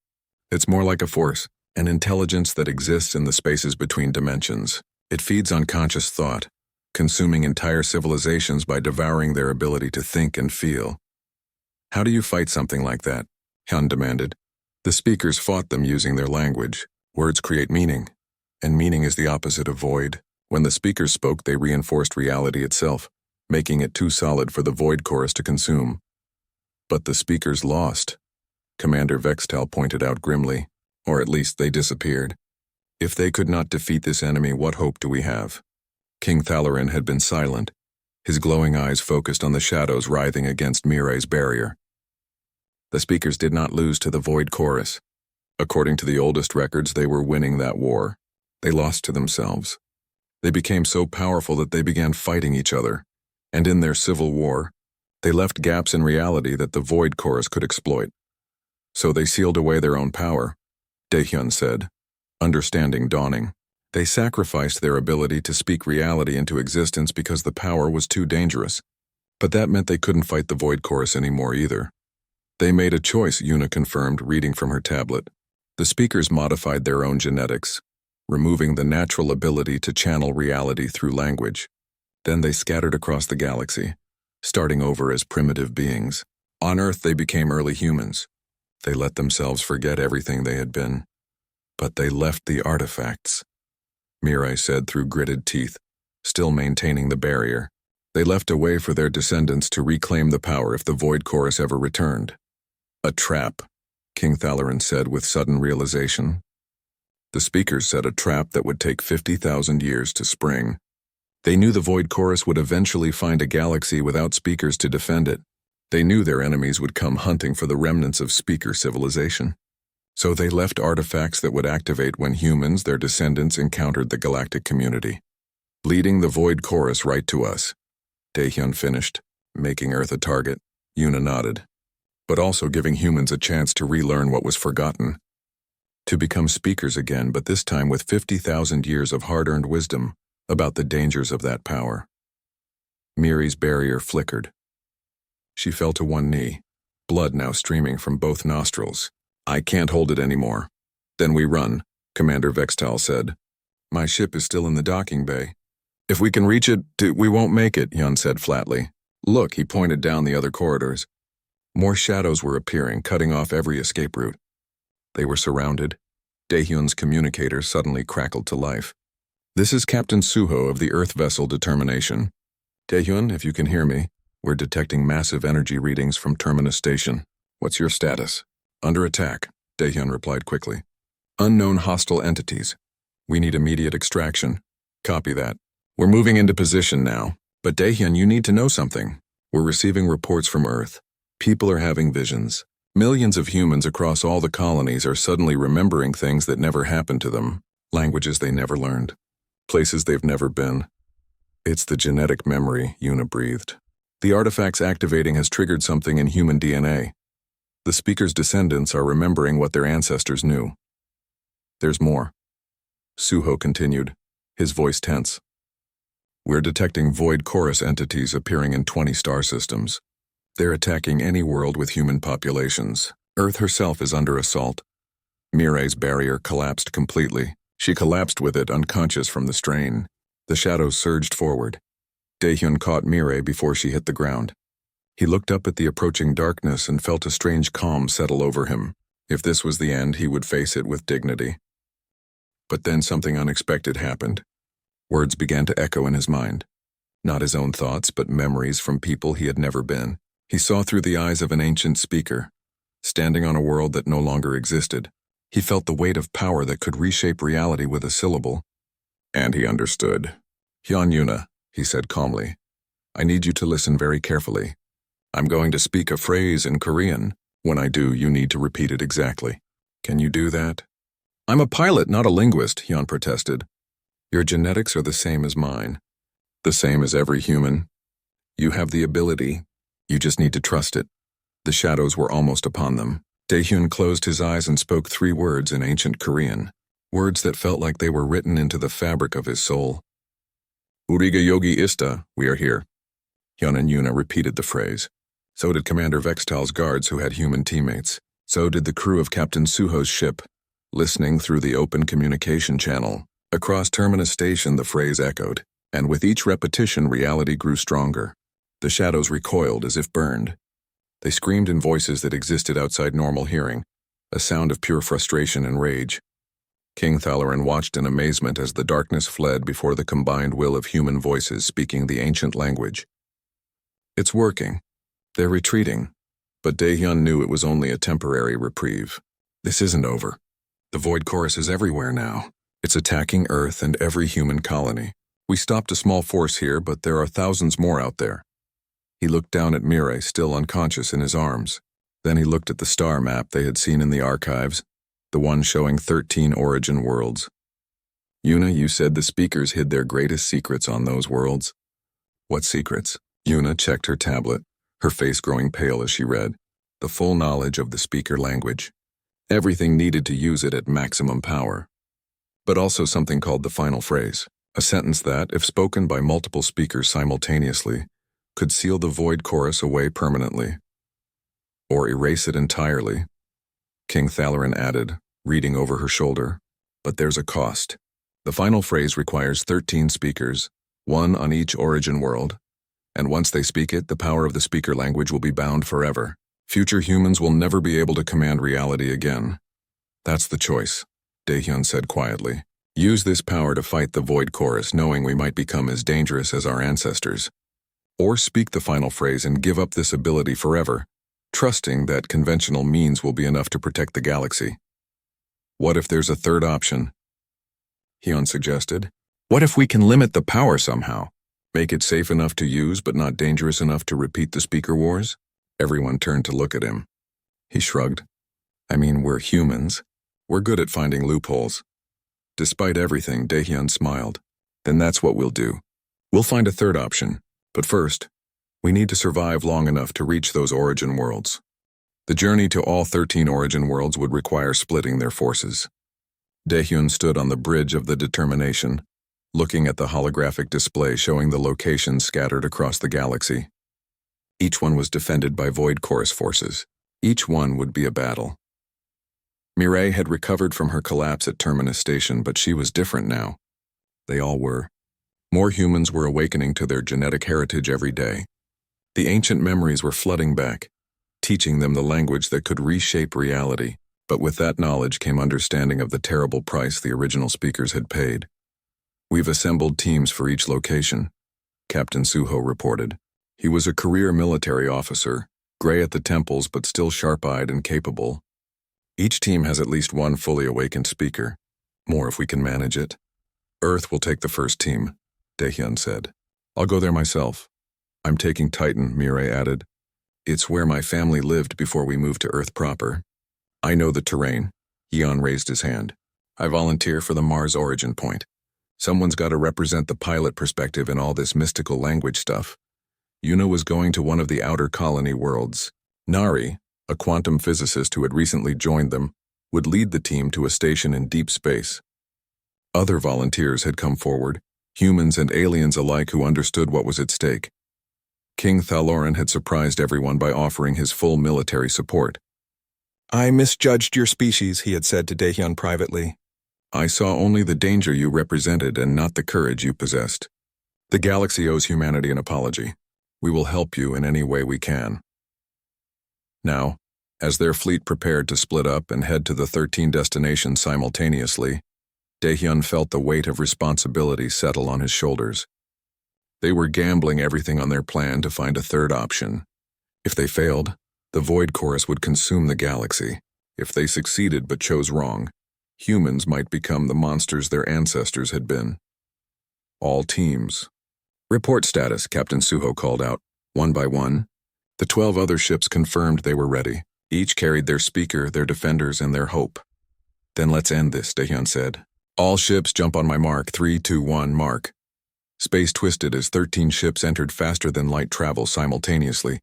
Speaker 1: It's more like a force, an intelligence that exists in the spaces between dimensions. It feeds on conscious thought, consuming entire civilizations by devouring their ability to think and feel. "How do you fight something like that?" Hyun demanded. "The speakers fought them using their language. Words create meaning, and meaning is the opposite of void. When the speakers spoke, they reinforced reality itself, making it too solid for the Void Chorus to consume. But the speakers lost," Commander Vextal pointed out grimly, "or at least they disappeared. If they could not defeat this enemy, what hope do we have?" King Thalarin had been silent, his glowing eyes focused on the shadows writhing against Mireille's barrier. The speakers did not lose to the Void Chorus. According to the oldest records, they were winning that war. They lost to themselves. They became so powerful that they began fighting each other, and in their civil war, they left gaps in reality that the Void Chorus could exploit. "So they sealed away their own power," Daehyun said, understanding dawning. "They sacrificed their ability to speak reality into existence because the power was too dangerous. But that meant they couldn't fight the Void Chorus anymore either. They made a choice," Yuna confirmed, reading from her tablet. "The speakers modified their own genetics, removing the natural ability to channel reality through language. Then they scattered across the galaxy, starting over as primitive beings. On Earth, they became early humans. They let themselves forget everything they had been. But they left the artifacts," Mireille said through gritted teeth, still maintaining the barrier. "They left a way for their descendants to reclaim the power if the Void Chorus ever returned." "A trap," King Thalarin said with sudden realization. "The speakers set a trap that would take 50,000 years to spring. They knew the Void Chorus would eventually find a galaxy without speakers to defend it. They knew their enemies would come hunting for the remnants of speaker civilization. So they left artifacts that would activate when humans, their descendants, encountered the galactic community. Leading the Void Chorus right to us. Daehyun finished, making Earth a target. Yuna nodded. But also giving humans a chance to relearn what was forgotten. To become speakers again, but this time with 50,000 years of hard-earned wisdom about the dangers of that power. Miri's barrier flickered. She fell to one knee, blood now streaming from both nostrils. I can't hold it anymore. Then we run, Commander Vextal said. My ship is still in the docking bay. If we can reach it, we won't make it, Hyun said flatly. Look, he pointed down the other corridors. More shadows were appearing, cutting off every escape route. They were surrounded. Daehyun's communicator suddenly crackled to life. This is Captain Suho of the Earth vessel Determination. Daehyun, if you can hear me, we're detecting massive energy readings from Terminus Station. What's your status? Under attack, Daehyun replied quickly. Unknown hostile entities. We need immediate extraction. Copy that. We're moving into position now. But Daehyun, you need to know something. We're receiving reports from Earth. People are having visions. Millions of humans across all the colonies are suddenly remembering things that never happened to them, languages they never learned, places they've never been. It's the genetic memory, Yuna breathed. The artifact's activating has triggered something in human DNA. The speaker's descendants are remembering what their ancestors knew. There's more. Suho continued, his voice tense. We're detecting Void Chorus entities appearing in 20 star systems. They're attacking any world with human populations. Earth herself is under assault. Mire's barrier collapsed completely. She collapsed with it, unconscious from the strain. The shadows surged forward. Daehyun caught Mire before she hit the ground. He looked up at the approaching darkness and felt a strange calm settle over him. If this was the end, he would face it with dignity. But then something unexpected happened. Words began to echo in his mind. Not his own thoughts, but memories from people he had never been. He saw through the eyes of an ancient speaker, standing on a world that no longer existed. He felt the weight of power that could reshape reality with a syllable. And he understood. Hyun Yuna, he said calmly, I need you to listen very carefully. I'm going to speak a phrase in Korean. When I do, you need to repeat it exactly. Can you do that? I'm a pilot, not a linguist, Hyun protested. Your genetics are the same as mine. The same as every human. You have the ability. You just need to trust it. The shadows were almost upon them. Daehyun closed his eyes and spoke 3 words in ancient Korean. Words that felt like they were written into the fabric of his soul. Uriga yogi ista, we are here. Hyun and Yuna repeated the phrase. So did Commander Vextal's guards who had human teammates. So did the crew of Captain Suho's ship, listening through the open communication channel. Across Terminus Station the phrase echoed, and with each repetition reality grew stronger. The shadows recoiled as if burned. They screamed in voices that existed outside normal hearing, a sound of pure frustration and rage. King Thalarin watched in amazement as the darkness fled before the combined will of human voices speaking the ancient language. It's working. They're retreating. But Daehyun knew it was only a temporary reprieve. This isn't over. The Void Chorus is everywhere now. It's attacking Earth and every human colony. We stopped a small force here, but there are thousands more out there. He looked down at Mire, still unconscious in his arms. Then he looked at the star map they had seen in the archives, the one showing 13 origin worlds. Yuna, you said the speakers hid their greatest secrets on those worlds. What secrets? Yuna checked her tablet, her face growing pale as she read. The full knowledge of the speaker language. Everything needed to use it at maximum power. But also something called the final phrase, a sentence that, if spoken by multiple speakers simultaneously, could seal the Void Chorus away permanently. Or erase it entirely. King Thalarin added, reading over her shoulder. But there's a cost. The final phrase requires 13 speakers, 1 on each origin world. And once they speak it, the power of the speaker language will be bound forever. Future humans will never be able to command reality again. That's the choice, Daehyun said quietly. Use this power to fight the Void Chorus, knowing we might become as dangerous as our ancestors. Or speak the final phrase and give up this ability forever, trusting that conventional means will be enough to protect the galaxy. What if there's a third option? Hyun suggested. What if we can limit the power somehow? Make it safe enough to use but not dangerous enough to repeat the speaker wars? Everyone turned to look at him. He shrugged. I mean, we're humans. We're good at finding loopholes. Despite everything, Daehyun smiled. Then that's what we'll do. We'll find a third option. But first, we need to survive long enough to reach those origin worlds. The journey to all 13 origin worlds would require splitting their forces. Daehyun stood on the bridge of the Determination, looking at the holographic display showing the locations scattered across the galaxy. Each one was defended by Void Chorus forces. Each one would be a battle. Mireille had recovered from her collapse at Terminus Station, but she was different now. They all were. More humans were awakening to their genetic heritage every day. The ancient memories were flooding back, teaching them the language that could reshape reality, but with that knowledge came understanding of the terrible price the original speakers had paid. We've assembled teams for each location, Captain Suho reported. He was a career military officer, gray at the temples but still sharp-eyed and capable. Each team has at least one fully awakened speaker. More if we can manage it. Earth will take the first team, Daehyun said. I'll go there myself. I'm taking Titan, Mireille added. It's where my family lived before we moved to Earth proper. I know the terrain. Yeon raised his hand. I volunteer for the Mars origin point. Someone's got to represent the pilot perspective in all this mystical language stuff. Yuna was going to one of the outer colony worlds. Nari, a quantum physicist who had recently joined them, would lead the team to a station in deep space. Other volunteers had come forward, humans and aliens alike who understood what was at stake. King Thaloran had surprised everyone by offering his full military support. I misjudged your species, he had said to Daehyun privately. I saw only the danger you represented and not the courage you possessed. The galaxy owes humanity an apology. We will help you in any way we can. Now, as their fleet prepared to split up and head to the 13 destinations simultaneously, Daehyun felt the weight of responsibility settle on his shoulders. They were gambling everything on their plan to find a third option. If they failed, the Void Chorus would consume the galaxy. If they succeeded but chose wrong, humans might become the monsters their ancestors had been. All teams. Report status, Captain Suho called out, one by one. The 12 other ships confirmed they were ready. Each carried their speaker, their defenders, and their hope. Then let's end this, Daehyun said. All ships jump on my mark, 3, 2, 1, mark. Space twisted as 13 ships entered faster than light travel simultaneously,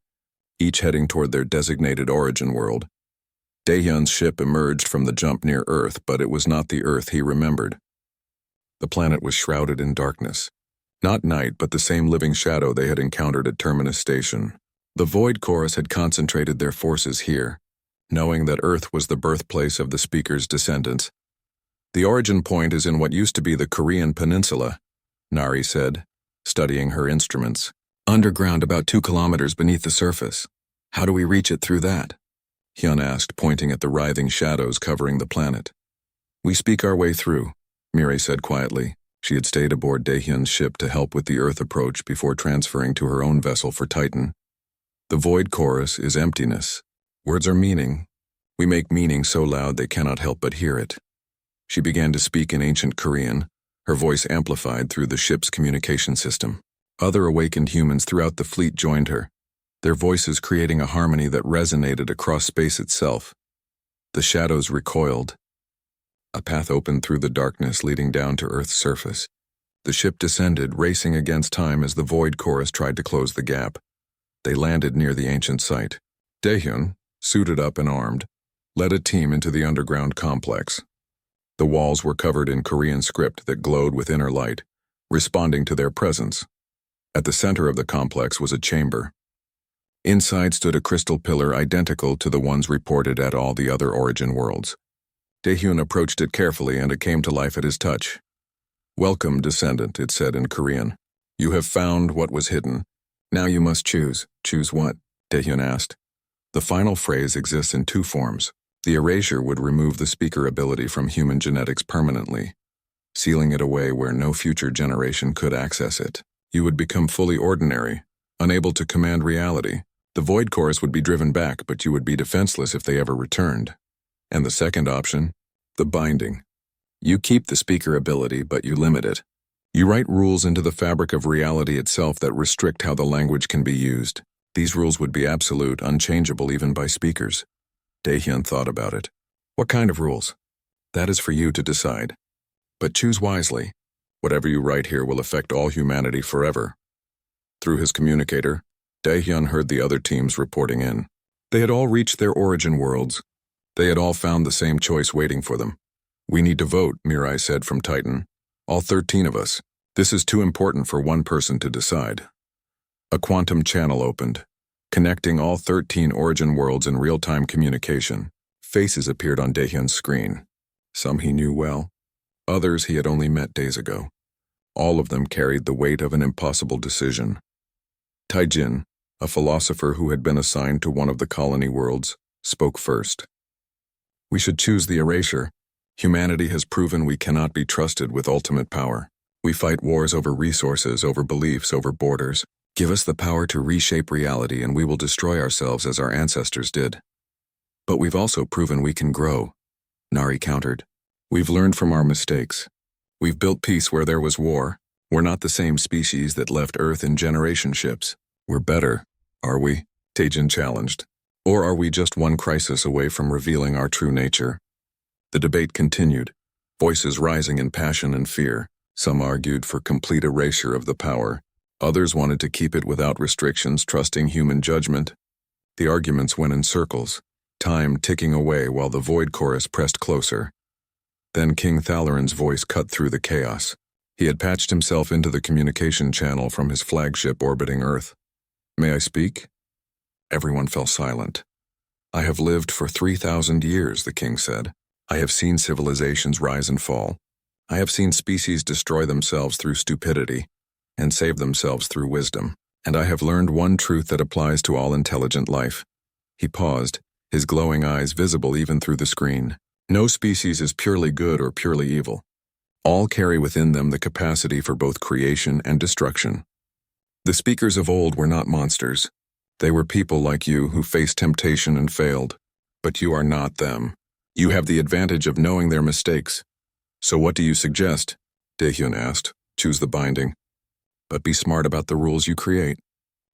Speaker 1: each heading toward their designated origin world. Daehyun's ship emerged from the jump near Earth, but it was not the Earth he remembered. The planet was shrouded in darkness. Not night, but the same living shadow they had encountered at Terminus Station. The Void Chorus had concentrated their forces here, knowing that Earth was the birthplace of the speaker's descendants. The origin point is in what used to be the Korean peninsula, Nari said, studying her instruments. Underground about 2 kilometers beneath the surface. How do we reach it through that? Hyun asked, pointing at the writhing shadows covering the planet. We speak our way through, Mireille said quietly. She had stayed aboard Daehyun's ship to help with the Earth approach before transferring to her own vessel for Titan. The Void Chorus is emptiness. Words are meaning. We make meaning so loud they cannot help but hear it. She began to speak in ancient Korean, her voice amplified through the ship's communication system. Other awakened humans throughout the fleet joined her, their voices creating a harmony that resonated across space itself. The shadows recoiled. A path opened through the darkness leading down to Earth's surface. The ship descended, racing against time as the Void Chorus tried to close the gap. They landed near the ancient site. Daehyun, suited up and armed, led a team into the underground complex. The walls were covered in Korean script that glowed with inner light, responding to their presence. At the center of the complex was a chamber. Inside stood a crystal pillar identical to the ones reported at all the other origin worlds. Daehyun approached it carefully and it came to life at his touch. Welcome, descendant, it said in Korean. You have found what was hidden. Now you must choose. Choose what? Daehyun asked. The final phrase exists in 2 forms. The erasure would remove the speaker ability from human genetics permanently, sealing it away where no future generation could access it. You would become fully ordinary, unable to command reality. The Void Chorus would be driven back, but you would be defenseless if they ever returned. And the second option, the binding. You keep the speaker ability, but you limit it. You write rules into the fabric of reality itself that restrict how the language can be used. These rules would be absolute, unchangeable even by speakers. Daehyun thought about it. What kind of rules? That is for you to decide. But choose wisely. Whatever you write here will affect all humanity forever. Through his communicator, Daehyun heard the other teams reporting in. They had all reached their origin worlds. They had all found the same choice waiting for them. We need to vote, Mirai said from Titan. All 13 of us. This is too important for one person to decide. A quantum channel opened, connecting all 13 origin worlds in real-time communication. Faces appeared on Daehyun's screen. Some he knew well. Others he had only met days ago. All of them carried the weight of an impossible decision. Taijin, a philosopher who had been assigned to one of the colony worlds, spoke first. We should choose the erasure. Humanity has proven we cannot be trusted with ultimate power. We fight wars over resources, over beliefs, over borders. Give us the power to reshape reality and we will destroy ourselves as our ancestors did. But we've also proven we can grow, Nari countered. We've learned from our mistakes. We've built peace where there was war. We're not the same species that left Earth in generation ships. We're better, are we? Taijin challenged. Or are we just one crisis away from revealing our true nature? The debate continued, voices rising in passion and fear. Some argued for complete erasure of the power. Others wanted to keep it without restrictions, trusting human judgment. The arguments went in circles, time ticking away while the void chorus pressed closer. Then King Thalarin's voice cut through the chaos. He had patched himself into the communication channel from his flagship orbiting Earth. May I speak? Everyone fell silent. I have lived for 3,000 years, the king said. I have seen civilizations rise and fall. I have seen species destroy themselves through stupidity and save themselves through wisdom. And I have learned one truth that applies to all intelligent life. He paused, his glowing eyes visible even through the screen. No species is purely good or purely evil. All carry within them the capacity for both creation and destruction. The speakers of old were not monsters. They were people like you who faced temptation and failed. But you are not them. You have the advantage of knowing their mistakes. So what do you suggest? Daehyun asked. Choose the binding. But be smart about the rules you create.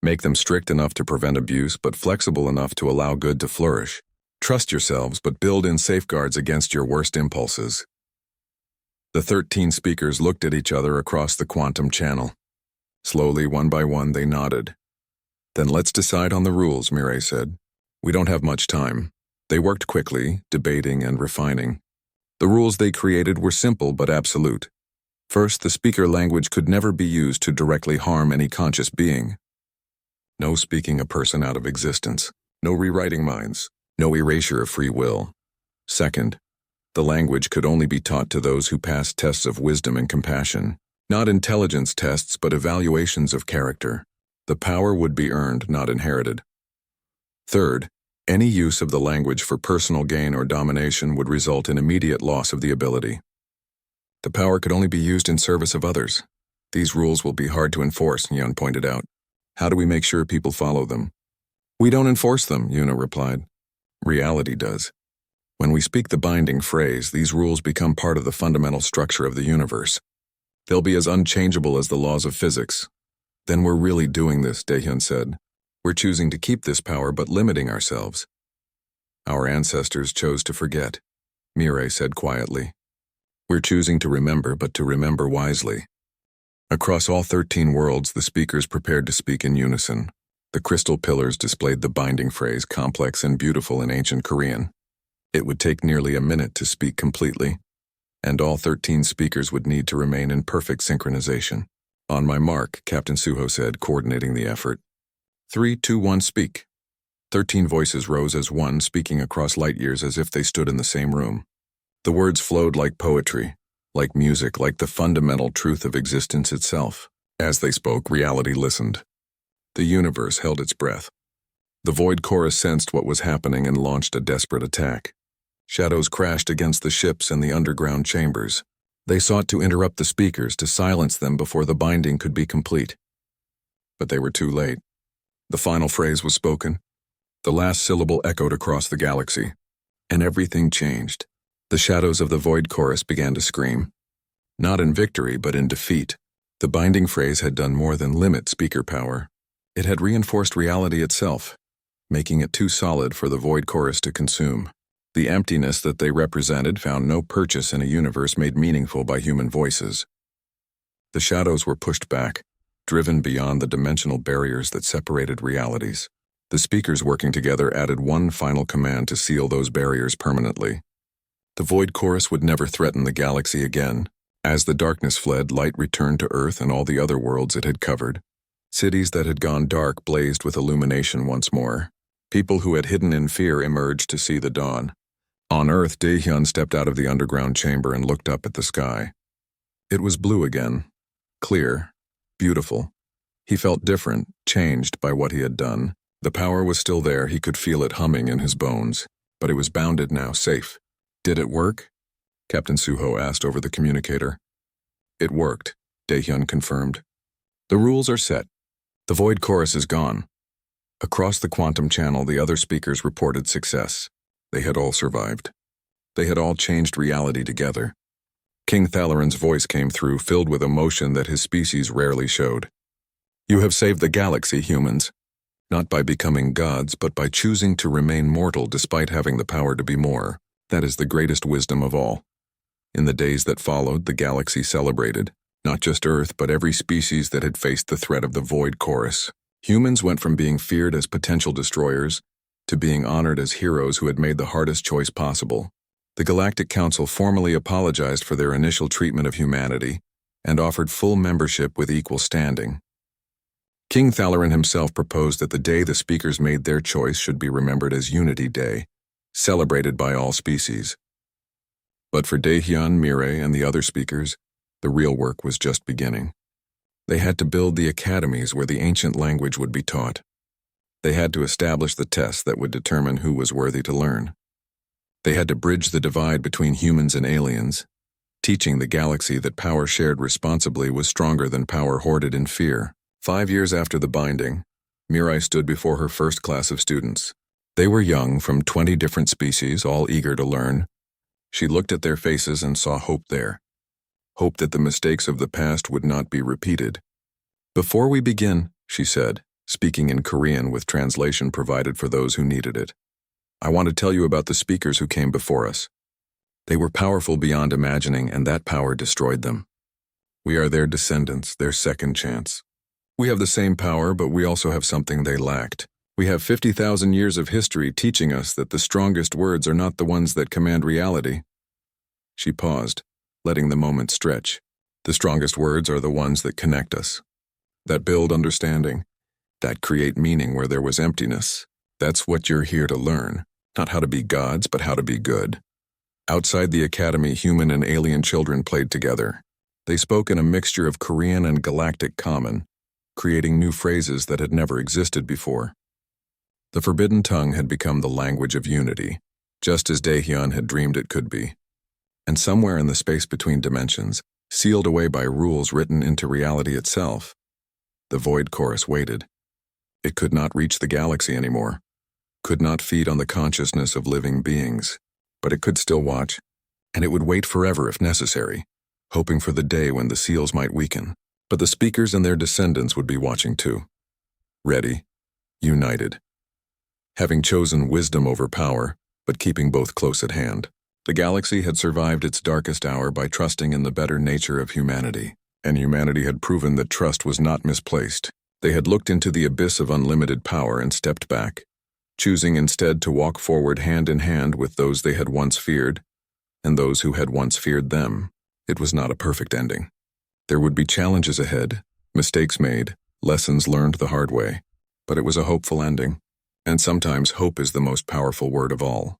Speaker 1: Make them strict enough to prevent abuse, but flexible enough to allow good to flourish. Trust yourselves, but build in safeguards against your worst impulses. The 13 speakers looked at each other across the quantum channel. Slowly, one by one, they nodded. Then let's decide on the rules, Mirai said. We don't have much time. They worked quickly, debating and refining. The rules they created were simple but absolute. First, the speaker language could never be used to directly harm any conscious being. No speaking a person out of existence. No rewriting minds. No erasure of free will. Second, the language could only be taught to those who passed tests of wisdom and compassion. Not intelligence tests, but evaluations of character. The power would be earned, not inherited. Third, any use of the language for personal gain or domination would result in immediate loss of the ability. The power could only be used in service of others. These rules will be hard to enforce, Yun pointed out. How do we make sure people follow them? We don't enforce them, Yuna replied. Reality does. When we speak the binding phrase, these rules become part of the fundamental structure of the universe. They'll be as unchangeable as the laws of physics. Then we're really doing this, Daehyun said. We're choosing to keep this power but limiting ourselves. Our ancestors chose to forget, Mirai said quietly. We're choosing to remember, but to remember wisely. Across all 13 worlds, the speakers prepared to speak in unison. The crystal pillars displayed the binding phrase, complex and beautiful in ancient Korean. It would take nearly a minute to speak completely, and all 13 speakers would need to remain in perfect synchronization. On my mark, Captain Suho said, coordinating the effort. 3, 2, 1, speak. 13 voices rose as one, speaking across light years as if they stood in the same room. The words flowed like poetry, like music, like the fundamental truth of existence itself. As they spoke, reality listened. The universe held its breath. The void chorus sensed what was happening and launched a desperate attack. Shadows crashed against the ships and the underground chambers. They sought to interrupt the speakers, to silence them before the binding could be complete. But they were too late. The final phrase was spoken. The last syllable echoed across the galaxy. And everything changed. The shadows of the void chorus began to scream. Not in victory, but in defeat. The binding phrase had done more than limit speaker power. It had reinforced reality itself, making it too solid for the void chorus to consume. The emptiness that they represented found no purchase in a universe made meaningful by human voices. The shadows were pushed back, driven beyond the dimensional barriers that separated realities. The speakers working together added one final command to seal those barriers permanently. The void chorus would never threaten the galaxy again. As the darkness fled, light returned to Earth and all the other worlds it had covered. Cities that had gone dark blazed with illumination once more. People who had hidden in fear emerged to see the dawn. On Earth, Daehyun stepped out of the underground chamber and looked up at the sky. It was blue again, clear, beautiful. He felt different, changed by what he had done. The power was still there, he could feel it humming in his bones, but it was bounded now, safe. Did it work? Captain Suho asked over the communicator. It worked, Daehyun confirmed. The rules are set. The void chorus is gone. Across the quantum channel, the other speakers reported success. They had all survived. They had all changed reality together. King Thalarin's voice came through, filled with emotion that his species rarely showed. You have saved the galaxy, humans. Not by becoming gods, but by choosing to remain mortal despite having the power to be more. That is the greatest wisdom of all. In the days that followed, the galaxy celebrated, not just Earth, but every species that had faced the threat of the void chorus. Humans went from being feared as potential destroyers to being honored as heroes who had made the hardest choice possible. The Galactic Council formally apologized for their initial treatment of humanity and offered full membership with equal standing. King Thalarin himself proposed that the day the speakers made their choice should be remembered as Unity Day, celebrated by all species. But for Daehyun, Mireille, and the other speakers, the real work was just beginning. They had to build the academies where the ancient language would be taught. They had to establish the tests that would determine who was worthy to learn. They had to bridge the divide between humans and aliens, teaching the galaxy that power shared responsibly was stronger than power hoarded in fear. 5 years after the binding, Mireille stood before her first class of students. They were young, from 20 different species, all eager to learn. She looked at their faces and saw hope there. Hope that the mistakes of the past would not be repeated. Before we begin, she said, speaking in Korean with translation provided for those who needed it, I want to tell you about the speakers who came before us. They were powerful beyond imagining, and that power destroyed them. We are their descendants, their second chance. We have the same power, but we also have something they lacked. We have 50,000 years of history teaching us that the strongest words are not the ones that command reality. She paused, letting the moment stretch. The strongest words are the ones that connect us, that build understanding, that create meaning where there was emptiness. That's what you're here to learn, not how to be gods, but how to be good. Outside the academy, human and alien children played together. They spoke in a mixture of Korean and Galactic Common, creating new phrases that had never existed before. The forbidden tongue had become the language of unity, just as Daehyun had dreamed it could be. And somewhere in the space between dimensions, sealed away by rules written into reality itself, the void chorus waited. It could not reach the galaxy anymore, could not feed on the consciousness of living beings, but it could still watch, and it would wait forever if necessary, hoping for the day when the seals might weaken. But the speakers and their descendants would be watching too. Ready, united. Having chosen wisdom over power, but keeping both close at hand. The galaxy had survived its darkest hour by trusting in the better nature of humanity, and humanity had proven that trust was not misplaced. They had looked into the abyss of unlimited power and stepped back, choosing instead to walk forward hand in hand with those they had once feared, and those who had once feared them. It was not a perfect ending. There would be challenges ahead, mistakes made, lessons learned the hard way, but it was a hopeful ending, and sometimes hope is the most powerful word of all.